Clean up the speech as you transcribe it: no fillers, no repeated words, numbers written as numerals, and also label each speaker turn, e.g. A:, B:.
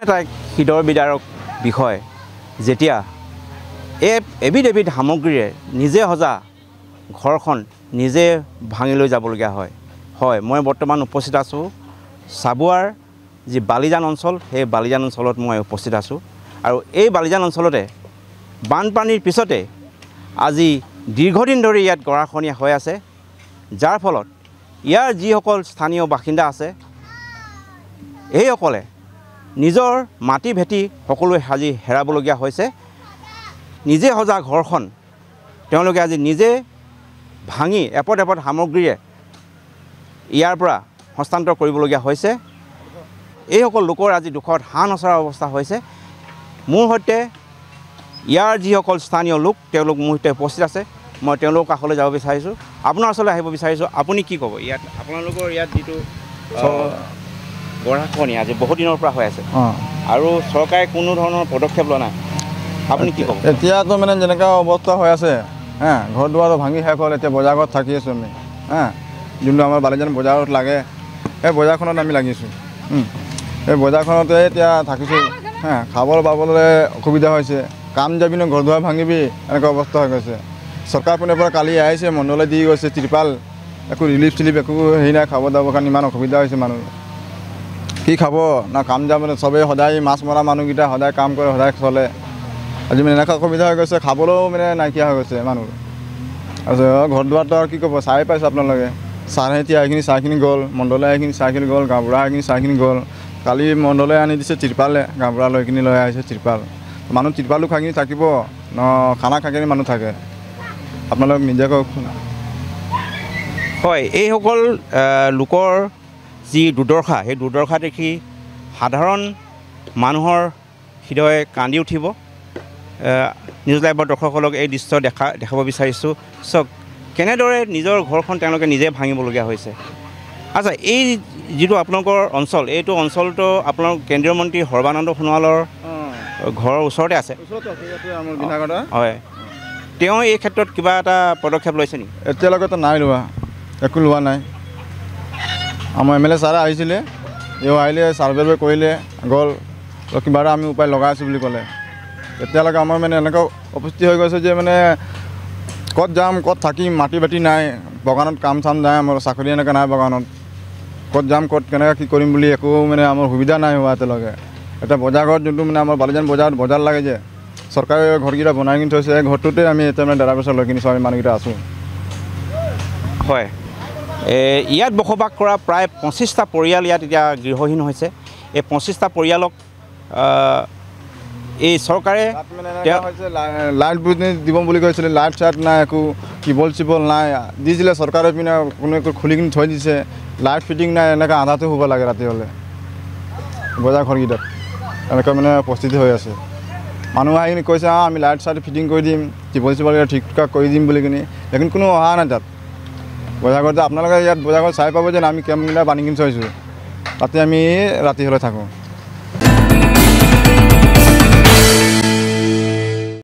A: এটা হৃদয় বিদাৰক বিষয় যেতিয়া এবিধ সামগ্ৰীৰে নিজে সজা ঘৰখন নিজে ভাঙি লৈ যাবলগীয়া হয় মই বৰ্তমান উপস্থিত আছোঁ চাবুৱাৰ যি বালিজান অঞ্চল সেই বালিজান অঞ্চলত মই উপস্থিত আছোঁ আৰু এই বালিজান অঞ্চলতে বানপানীৰ পিছতে আজি দীৰ্ঘদিন ধৰি ইয়াত গৰাখহনীয়া হৈ আছে যাৰ ফলত ইয়াৰ যিসকল স্থানীয় বাসিন্দা আছে এইসকলে নিজৰ মাটি ভেটি সকলোৱে আজি হেৰাবলগীয়া হৈছে নিজে সজা ঘৰখন তেওঁলোকে আজি নিজে ভাঙি এপদ সামগ্ৰীৰে ইয়াৰ পৰা হস্তান্তৰ কৰিবলগীয়া হৈছে এইসকল লোকৰ আজি দুখত হান নচৰা অৱস্থা হৈছে মোৰ সৈতে ইয়াৰ যিসকল স্থানীয় লোক তেওঁলোক মোৰ সৈতে উপস্থিত আছে মই তেওঁলোকৰ কাষলৈ যাব বিচাৰিছোঁ আপোনাৰ ওচৰলৈ আহিব বিচাৰিছোঁ আপুনি কি ক'ব ইয়াত আপোনালোকৰ ইয়াত যিটো গৰাখহনীয়া আজি বহুত দিনৰ পৰা হৈ আছে আৰু চৰকাৰে কোনো ধৰণৰ পদক্ষেপ লোৱা নাই আপুনি কি ক'ব
B: এতিয়াতো মানে যেনেকুৱা অৱস্থা হৈ আছে ঘৰ দুৱাৰ ভাঙি শেষ হ'ল এতিয়া বজাৰত থাকি আছোঁ আমি যোনটো আমাৰ বালিজান বজাৰত লাগে সেই বজাৰখনত আমি লাগিছোঁ সেই বজাৰখনতে এতিয়া থাকিছোঁ খাবলৈ পাবলৈ অসুবিধা হৈছে কাম যাবি ন ঘৰ দুৱাৰ ভাঙিবি এনেকুৱা অৱস্থা হৈ গৈছে চৰকাৰ পিনৰ পৰা কালি আহিছে মণ্ডলে দি গৈছে ত্ৰিপাল একো ৰিলিফ চিলিফ একো হেৰি নাই খাব যাবৰ কাৰণে ইমান অসুবিধা হৈছে মানুহ কি খাব না কাম যাবলৈ চবেই সদায় মাছ মৰা মানুহকেইটা সদায় কাম কৰে সদায় চলে আজি মানে এনেকুৱা অসুবিধা হৈ গৈছে খাবলৈও মানে নাইকিয়া হৈ গৈছে মানুহ আৰু ঘৰ দুৱাৰটো আৰু কি ক'ব চাই পাইছোঁ আপোনালোকে চাহে এতিয়া এইখিনি চাহখিনি গ'ল মণ্ডলে এইখিনি চাহখিনি গ'ল গাঁওবুঢ়া এইখিনি চাহখিনি গ'ল কালি মণ্ডলে আনি দিছে ত্ৰিপালে গাঁওবুঢ়া লৈখিনি লৈ আহিছে ত্ৰিপাল মানুহ ত্ৰিপালো খাই থাকিব ন খানা খাই কিনি মানুহ থাকে আপোনালোক নিজে কওকচোন
A: হয় এইসকল লোকৰ যি দুৰ্দশা সেই দুৰ্দশা দেখি সাধাৰণ মানুহৰ হৃদয় কান্দি উঠিব নিউজ লাইভৰ দৰ্শকসকলক এই দৃশ্য দেখাব বিচাৰিছোঁ চাওক কেনেদৰে নিজৰ ঘৰখন তেওঁলোকে নিজে ভাঙিবলগীয়া হৈছে আচ্ছা এই যিটো আপোনালোকৰ অঞ্চল এইটো অঞ্চলটো আপোনালোক কেন্দ্ৰীয় মন্ত্ৰী সৰ্বানন্দ সোণোৱালৰ ঘৰৰ ওচৰতে আছে হয় তেওঁ এই ক্ষেত্ৰত কিবা এটা পদক্ষেপ লৈছে নেকি
B: এতিয়ালৈকেতো নাই লোৱা একো লোৱা নাই আমাৰ MLA ছাৰে আহিছিলে এওঁ আহিলে ছাৰ্ভে কৰিলে গ'ল কিবা এটা আমি উপায় লগাই আছোঁ বুলি ক'লে এতিয়ালৈকে আমাৰ মানে এনেকুৱা উপস্থিতি হৈ গৈছে যে মানে ক'ত যাম ক'ত থাকিম মাটি বাটি নাই বাগানত কাম চাম যায় আমাৰ চাকৰি এনেকৈ নাই বাগানত ক'ত যাম ক'ত কেনেকৈ কি কৰিম বুলি একো মানে আমাৰ সুবিধা নাই হোৱা এতিয়ালৈকে এতিয়া বজাৰঘৰত যোনটো মানে আমাৰ বালিজান বজাৰ লাগে যে চৰকাৰে ঘৰকেইটা বনাই কিনি থৈছে এই ঘৰটোতে আমি এতিয়া মানে ডেৰা বছৰ লৈ কিনি চব মানুহকেইটা আছোঁ
A: হয় ইয়াত বসবাস কৰা প্ৰায় 25টা পৰিয়াল ইয়াত এতিয়া গৃহহীন হৈছে এই 25টা পৰিয়ালক এই চৰকাৰে
B: লাইট দিব বুলি কৈছিলে লাইট চাইট নাই একো কেবল চিবল নাই দিছিলে চৰকাৰে পিনে কোনো একো খুলি কিনি থৈ দিছে লাইট ফিটিং নাই এনেকৈ আধাটো হ'ব লাগে ৰাতি হ'লে বজাৰ ঘৰকেইটাত এনেকৈ মানে পৰিস্থিতি হৈ আছে মানুহ আহি কিনি কৈছে আমি লাইট চাইট ফিটিং কৰি দিম কেবল চিবল ঠিক ঠাক কৰি দিম বুলি কিনি লেকিন কোনো অহা নাই তাত বজাৰঘৰতে আপোনালোকে ইয়াত বজাৰঘৰত চাই পাব যেন আমি কেম্পকেইটা বান্ধি কিনি থৈছোঁ তাতে আমি ৰাতি হ'লে থাকোঁ